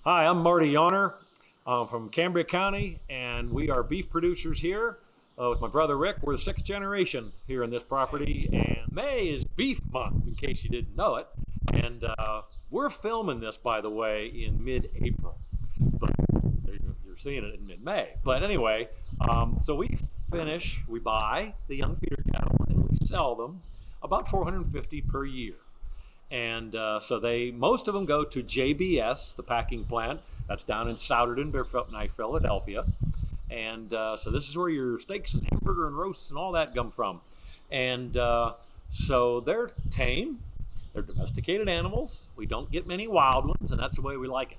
Hi, I'm Marty Yahner from Cambria County, and we are beef producers here with my brother Rick. We're the sixth generation here in this property, and May is Beef Month, in case you didn't know it. And we're filming this, by the way, in mid-April, but you're seeing it in mid-May. But anyway, so we buy the young feeder cattle, and we sell them about 450 per year. And so most of them go to JBS, the packing plant. That's down in Souderton, Philadelphia. And so this is where your steaks and hamburger and roasts and all that come from. And so they're tame. They're domesticated animals. We don't get many wild ones, and that's the way we like it.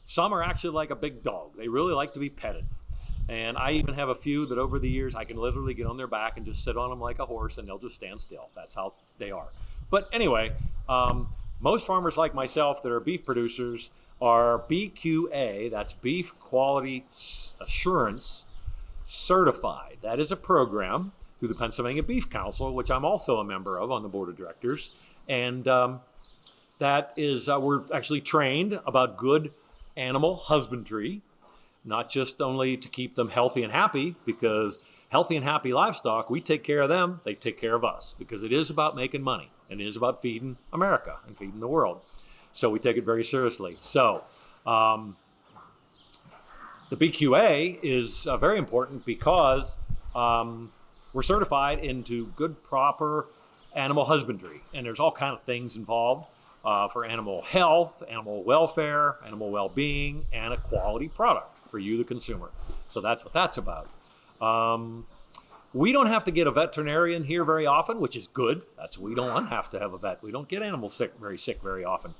Some are actually like a big dog. They really like to be petted. And I even have a few that over the years I can literally get on their back and just sit on them like a horse, and they'll just stand still. That's how they are. But anyway, most farmers like myself that are beef producers are BQA, that's Beef Quality Assurance Certified. That is a program through the Pennsylvania Beef Council, which I'm also a member of on the board of directors. And that is, we're actually trained about good animal husbandry, not just only to keep them healthy and happy, because healthy and happy livestock, we take care of them, they take care of us, because it is about making money, and it is about feeding America and feeding the world. So we take it very seriously. So the BQA is very important because we're certified into good, proper animal husbandry, and there's all kinds of things involved for animal health, animal welfare, animal well-being, and a quality product for you, the consumer. So that's what that's about. We don't have to get a veterinarian here very often, which is good. We don't have to have a vet. We don't get animals very sick very often.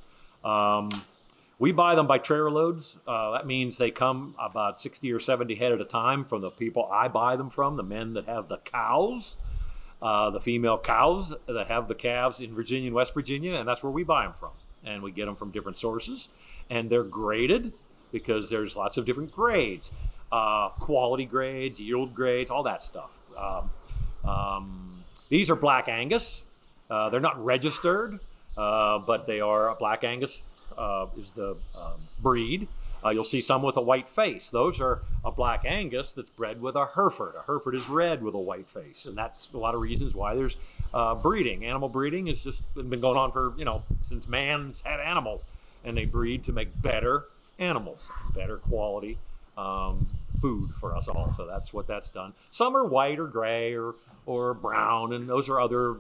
We buy them by trailer loads. That means they come about 60 or 70 head at a time from the people I buy them from, the men that have the cows, the female cows that have the calves in Virginia and West Virginia, and that's where we buy them from. And we get them from different sources, and they're graded because there's lots of different grades. Quality grades, yield grades, all that stuff. These are Black Angus. They're not registered, but they are. Black Angus is the breed. You'll see some with a white face. Those are a Black Angus that's bred with a Hereford. A Hereford is red with a white face, and that's a lot of reasons why there's breeding. Animal breeding has just been going on for, since man's had animals, and they breed to make better animals, better quality food for us all. So that's what that's done. Some are white or gray or brown, and those are other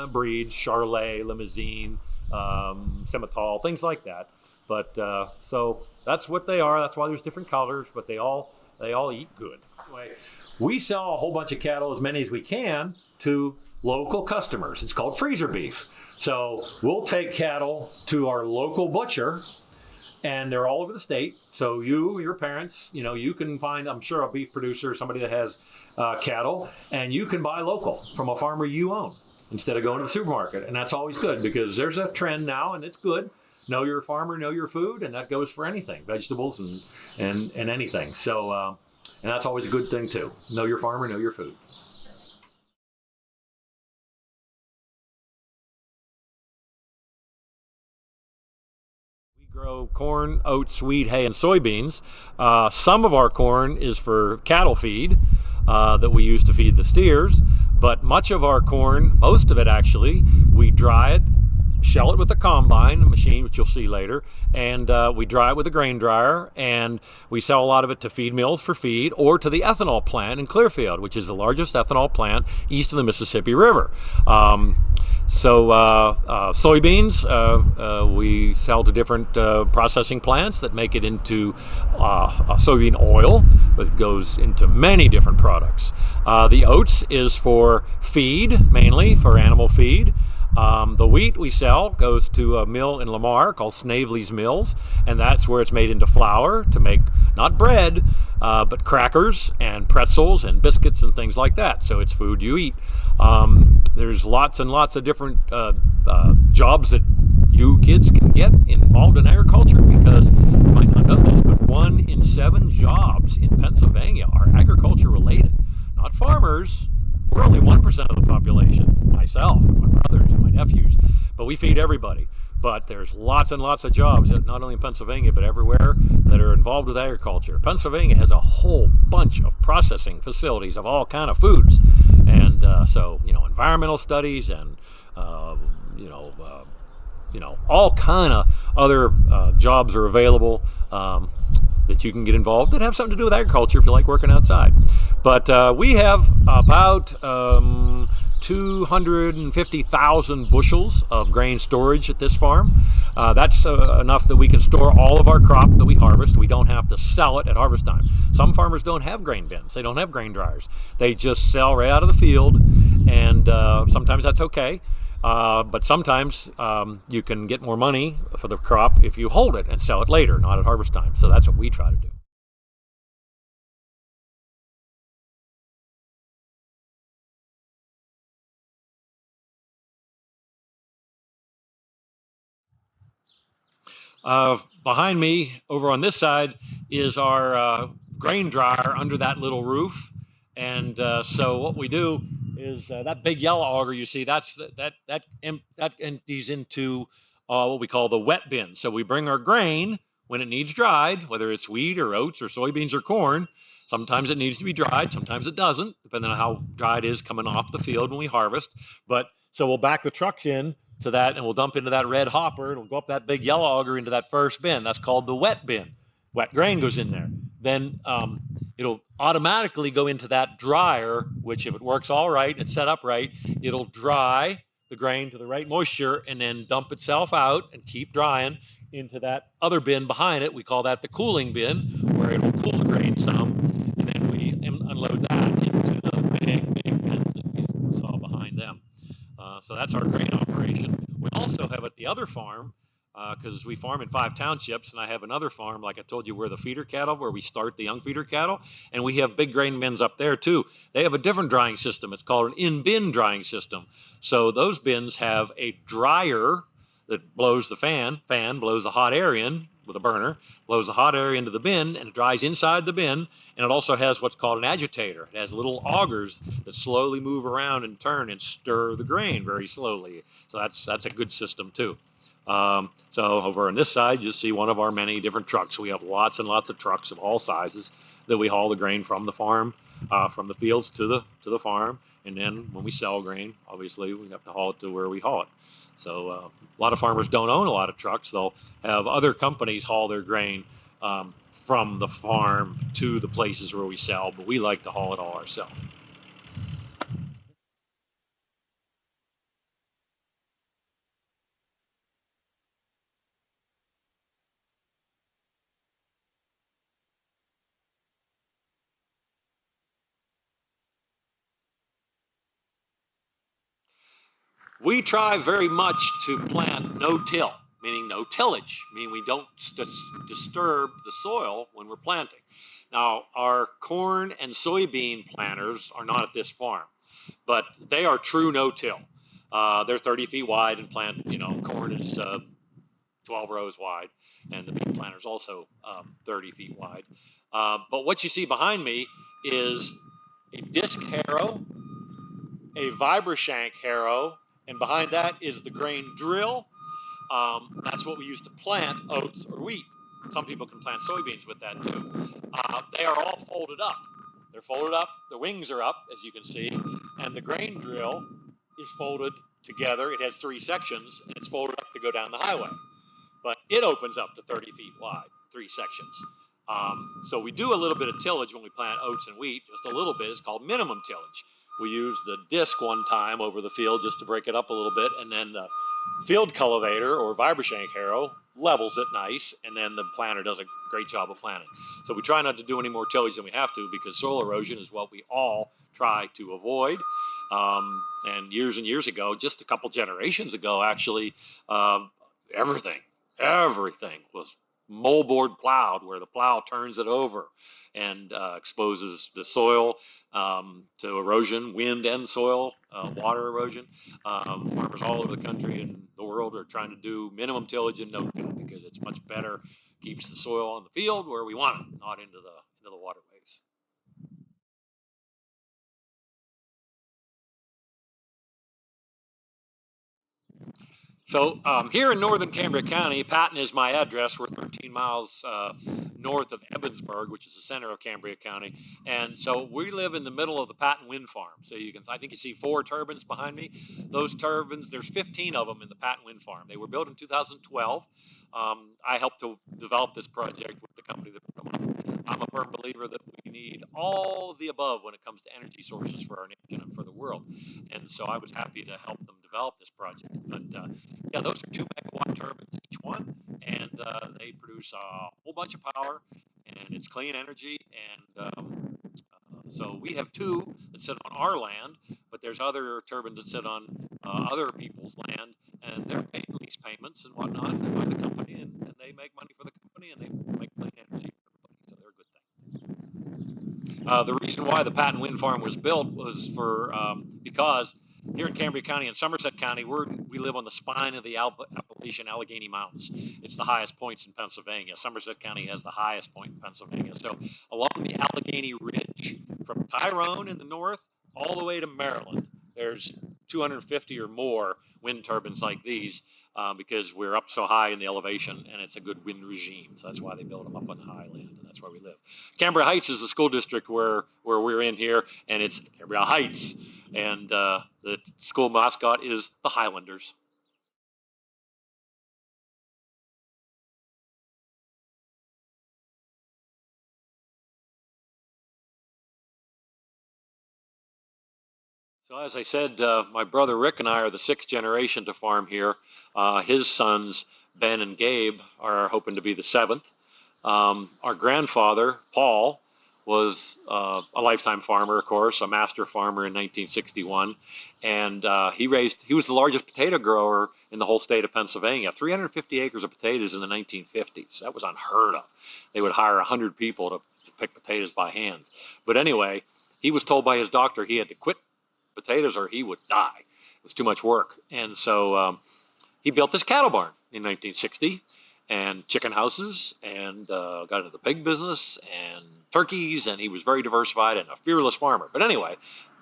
breeds, Charolais, Limousin, Simmental, things like that. But so that's what they are. That's why there's different colors, but they all eat good. Anyway, we sell a whole bunch of cattle, as many as we can, to local customers. It's called freezer beef. So we'll take cattle to our local butcher, and they're all over the state. So your parents, you can find, I'm sure, a beef producer, somebody that has cattle, and you can buy local from a farmer you own instead of going to the supermarket. And that's always good, because there's a trend now, and it's good. Know your farmer, know your food, and that goes for anything, vegetables and anything. So, and that's always a good thing too. Know your farmer, know your food. Grow corn, oats, wheat, hay, and soybeans. Some of our corn is for cattle feed that we use to feed the steers, but much of our corn, most of it actually, we dry it, shell it with a combine, a machine which you'll see later, and we dry it with a grain dryer, and we sell a lot of it to feed mills for feed, or to the ethanol plant in Clearfield, which is the largest ethanol plant east of the Mississippi River. Soybeans, we sell to different processing plants that make it into soybean oil, that goes into many different products. The oats is for feed, mainly for animal feed. The wheat we sell goes to a mill in Lamar called Snavely's Mills, and that's where it's made into flour to make not bread, but crackers and pretzels and biscuits and things like that. So it's food you eat. There's lots and lots of different jobs that you kids can get involved in agriculture, because you might not know this, but 1 in 7 jobs in Pennsylvania are agriculture related. Not farmers. We're only 1% of the population, myself and my brothers and my nephews, but we feed everybody. But there's lots and lots of jobs, not only in Pennsylvania, but everywhere, that are involved with agriculture. Pennsylvania has a whole bunch of processing facilities of all kind of foods. And so, environmental studies and, all kind of other jobs are available that you can get involved that have something to do with agriculture if you like working outside. But we have about 250,000 bushels of grain storage at this farm. That's enough that we can store all of our crop that we harvest. We don't have to sell it at harvest time. Some farmers don't have grain bins. They don't have grain dryers. They just sell right out of the field, and sometimes that's okay. But sometimes you can get more money for the crop if you hold it and sell it later, not at harvest time. So that's what we try to do. Behind me, over on this side, is our grain dryer under that little roof. And so what we do is that big yellow auger you see, that empties into what we call the wet bin. So we bring our grain when it needs dried, whether it's wheat or oats or soybeans or corn. Sometimes it needs to be dried, sometimes it doesn't, depending on how dry it is coming off the field when we harvest. But so we'll back the trucks in to that, and we'll dump into that red hopper. It'll go up that big yellow auger into that first bin. That's called the wet bin. Wet grain goes in there. Then it'll automatically go into that dryer, which if it works all right, it's set up right, it'll dry the grain to the right moisture and then dump itself out and keep drying into that other bin behind it. We call that the cooling bin, where it will cool the grain some, and then we unload that into the big bins that we saw behind them. So that's our grain operation. We also have at the other farm, because we farm in 5 townships, and I have another farm, like I told you, where the feeder cattle, where we start the young feeder cattle, and we have big grain bins up there too. They have a different drying system. It's called an in-bin drying system. So those bins have a dryer that blows the fan blows the hot air in with a burner, blows the hot air into the bin, and it dries inside the bin. And it also has what's called an agitator. It has little augers that slowly move around and turn and stir the grain very slowly. So that's a good system too. So over on this side, you'll see one of our many different trucks. We have lots and lots of trucks of all sizes that we haul the grain from the farm, from the fields to the farm. And then when we sell grain, obviously we have to haul it to where we haul it. So a lot of farmers don't own a lot of trucks. They'll have other companies haul their grain from the farm to the places where we sell, but we like to haul it all ourselves. We try very much to plant no-till, meaning no tillage, meaning we don't disturb the soil when we're planting. Now, our corn and soybean planters are not at this farm, but they are true no-till. They're 30 feet wide and plant, corn is 12 rows wide, and the bean planter is also 30 feet wide. But what you see behind me is a disc harrow, a vibrashank harrow, and behind that is the grain drill. That's what we use to plant oats or wheat. Some people can plant soybeans with that too. They are all folded up. They're folded up, the wings are up, as you can see, and the grain drill is folded together. It has 3 sections, and it's folded up to go down the highway. But it opens up to 30 feet wide, 3 sections. So we do a little bit of tillage when we plant oats and wheat, just a little bit. It's called minimum tillage. We use the disc one time over the field just to break it up a little bit, and then the field cultivator or vibrashank harrow levels it nice, and then the planter does a great job of planting. So we try not to do any more tillage than we have to, because soil erosion is what we all try to avoid. And years ago, just a couple generations ago, actually, everything was moldboard plowed, where the plow turns it over and exposes the soil to erosion, wind and soil, water erosion. Farmers all over the country and the world are trying to do minimum tillage and no-till, because it's much better, keeps the soil on the field where we want it, not into the waterways. So here in northern Cambria County, Patton is my address. We're 13 miles north of Ebensburg, which is the center of Cambria County. And so we live in the middle of the Patton Wind Farm. So you can, I think you see 4 turbines behind me. Those turbines, there's 15 of them in the Patton Wind Farm. They were built in 2012. I helped to develop this project with the company that put them on. I'm a firm believer that we need all of the above when it comes to energy sources for our nation and for the world. And so I was happy to help them develop this project. But yeah, those are 2 megawatt turbines each one, and they produce a whole bunch of power, and it's clean energy. And so we have 2 that sit on our land, but there's other turbines that sit on other people's land, and they're paying lease payments and whatnot by the company, and they make money for the company, and they make clean energy for everybody. So they're a good thing. The reason why the Patton Wind Farm was built was for because here in Cambria County and Somerset County, we live on the spine of the Appalachian Allegheny Mountains. It's the highest points in Pennsylvania. Somerset County has the highest point in Pennsylvania. So along the Allegheny Ridge, from Tyrone in the north all the way to Maryland, there's 250 or more wind turbines like these because we're up so high in the elevation, and it's a good wind regime. So that's why they build them up on the highland, and that's where we live. Cambria Heights is the school district where we're in here, and it's Cambria Heights. And the school mascot is the Highlanders. So as I said, my brother Rick and I are the 6th generation to farm here. His sons, Ben and Gabe, are hoping to be the 7th. Our grandfather, Paul, was a lifetime farmer, of course, a master farmer in 1961. And he was the largest potato grower in the whole state of Pennsylvania. 350 acres of potatoes in the 1950s. That was unheard of. They would hire 100 people to pick potatoes by hand. But anyway, he was told by his doctor he had to quit potatoes or he would die. It was too much work. And so he built this cattle barn in 1960 and chicken houses and got into the pig business and turkeys, and he was very diversified and a fearless farmer. But anyway,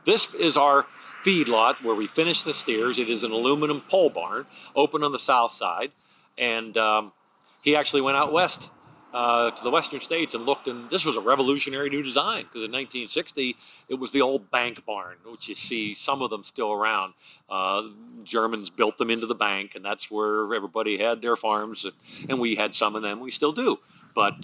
this is our feed lot where we finish the steers. It is an aluminum pole barn, open on the south side, and he actually went out west to the western states and looked, and this was a revolutionary new design because in 1960 it was the old bank barn, which you see some of them still around. Germans built them into the bank, and that's where everybody had their farms, and we had some of them. We still do. But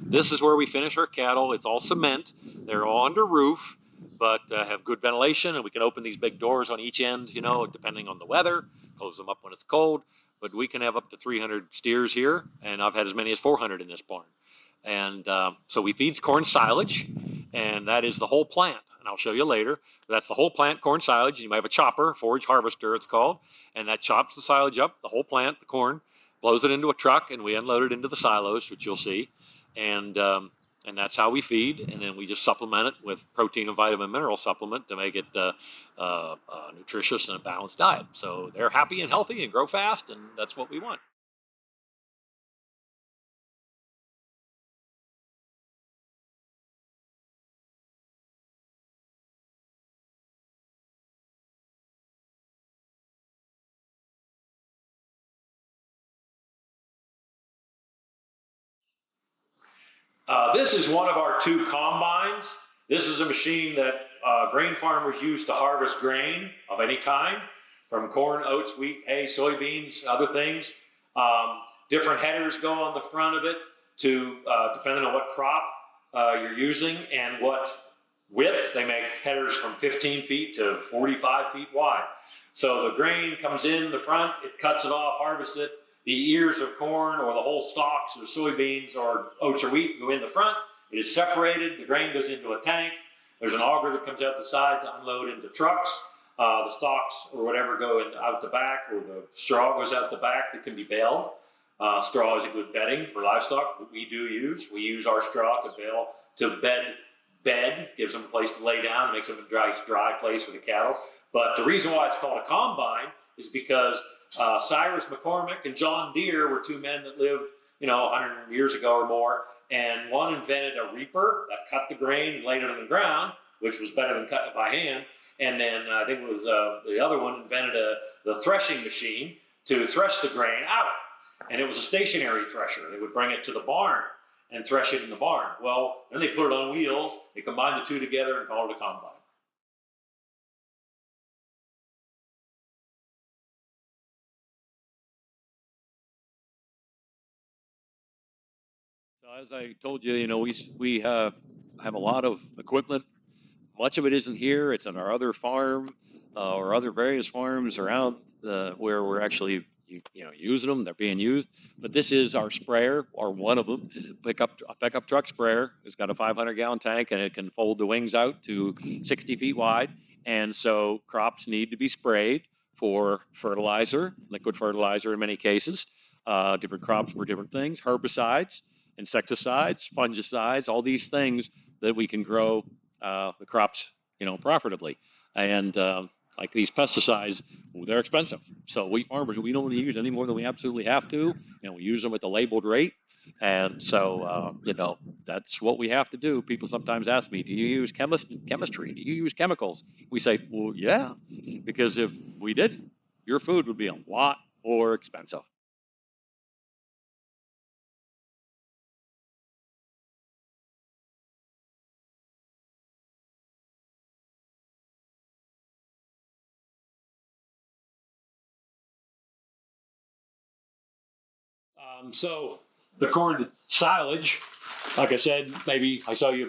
this is where we finish our cattle. It's all cement. They're all under roof, but have good ventilation, and we can open these big doors on each end, you know, depending on the weather, close them up when it's cold. But we can have up to 300 steers here, and I've had as many as 400 in this barn. And so we feed corn silage, and that is the whole plant. And I'll show you later. That's the whole plant, corn silage. You might have a chopper, forage harvester it's called, and that chops the silage up, the whole plant, the corn, blows it into a truck, and we unload it into the silos, which you'll see. And that's how we feed, and then we just supplement it with protein and vitamin mineral supplement to make it nutritious and a balanced diet. So they're happy and healthy and grow fast, and that's what we want. This is one of our 2 combines. This is a machine that grain farmers use to harvest grain of any kind, from corn, oats, wheat, hay, soybeans, other things. Different headers go on the front of it to depending on what crop you're using and what width. They make headers from 15 feet to 45 feet wide. So the grain comes in the front, it cuts it off, harvests it. The ears of corn or the whole stalks of soybeans or oats or wheat go in the front. It is separated. The grain goes into a tank. There's an auger that comes out the side to unload into trucks. The stalks or whatever go out the back, or the straw goes out the back that can be baled. Straw is a good bedding for livestock that we do use. We use our straw to bale, to bed, gives them a place to lay down, makes them a dry place for the cattle. But the reason why it's called a combine is because Cyrus McCormick and John Deere were 2 men that lived, 100 years ago or more, and one invented a reaper that cut the grain and laid it on the ground, which was better than cutting it by hand. And then I think it was the other one invented the threshing machine, to thresh the grain out. And it was a stationary thresher. They would bring it to the barn and thresh it in the barn. Well, then they put it on wheels, they combined the two together and called it a combine. So as I told you, we have a lot of equipment. Much of it isn't here; it's on our other farm or other various farms around where we're actually using them. They're being used. But this is our sprayer, or one of them. A pickup truck sprayer. It's got a 500-gallon tank, and it can fold the wings out to 60 feet wide. And so crops need to be sprayed for fertilizer, liquid fertilizer in many cases. Different crops for different things, herbicides, insecticides, fungicides, all these things that we can grow the crops, profitably. And like these pesticides, they're expensive. So we farmers, we don't use any more than we absolutely have to. We use them at the labeled rate. And so, that's what we have to do. People sometimes ask me, do you use chemistry? Do you use chemicals? We say, well, yeah, because if we didn't, your food would be a lot more expensive. So the corn silage, like I said, maybe I showed you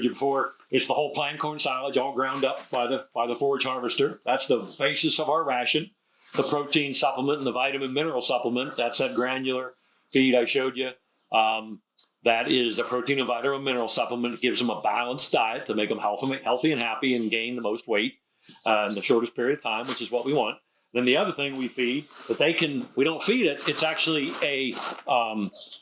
before. It's the whole plant corn silage, all ground up by the forage harvester. That's the basis of our ration. The protein supplement and the vitamin mineral supplement. That's that granular feed I showed you. That is a protein and vitamin mineral supplement. It gives them a balanced diet to make them healthy and happy and gain the most weight in the shortest period of time, which is what we want. Then the other thing we feed, but we don't feed it. It's actually a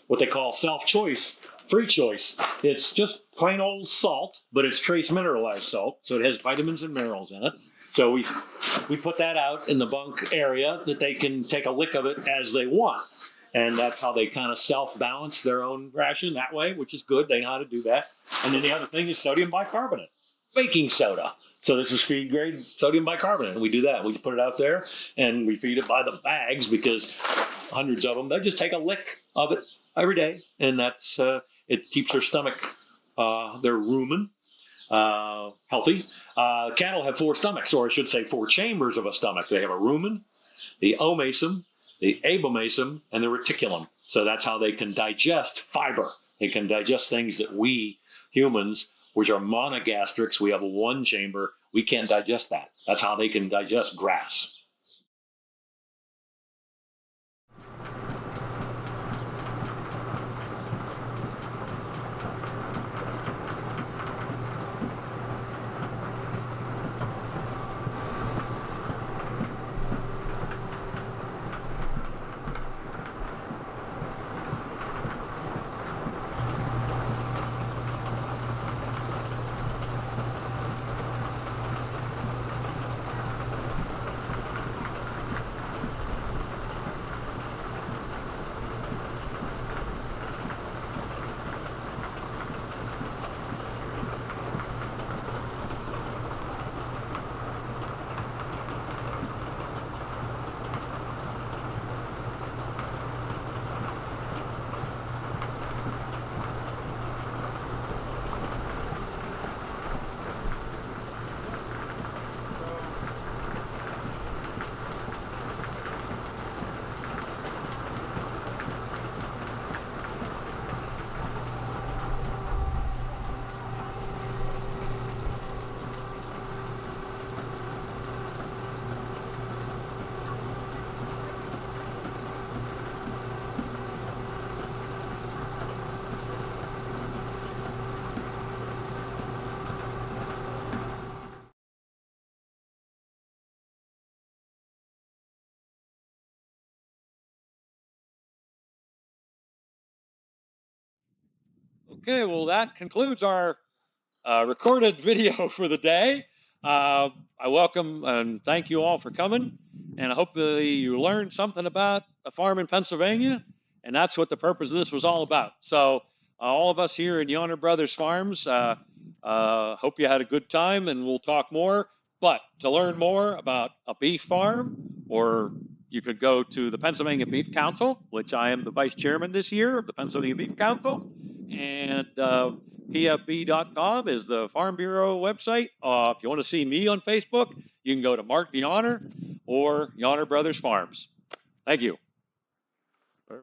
what they call self-choice, free choice. It's just plain old salt, but it's trace mineralized salt, so it has vitamins and minerals in it. So we put that out in the bunk area that they can take a lick of it as they want. And that's how they kind of self-balance their own ration that way, which is good. They know how to do that. And then the other thing is sodium bicarbonate, baking soda. So this is feed grade sodium bicarbonate. And we do that. We put it out there and we feed it by the bags because hundreds of them, they just take a lick of it every day. And that's, it keeps their stomach, their rumen, healthy. Cattle have 4 stomachs, or I should say 4 chambers of a stomach. They have a rumen, the omasum, the abomasum, and the reticulum. So that's how they can digest fiber. They can digest things that we humans, which are monogastrics, we have 1 chamber, we can't digest that. That's how they can digest grass. Okay, well, that concludes our recorded video for the day. I welcome and thank you all for coming, and hopefully you learned something about a farm in Pennsylvania, and that's what the purpose of this was all about. So all of us here in Yahner Brothers Farms, hope you had a good time, and we'll talk more. But to learn more about a beef farm or you could go to the Pennsylvania Beef Council, which I am the vice chairman this year of the Pennsylvania Beef Council. And pfb.com is the Farm Bureau website. If you want to see me on Facebook, you can go to Mark Yahner or Yahner Brothers Farms. Thank you.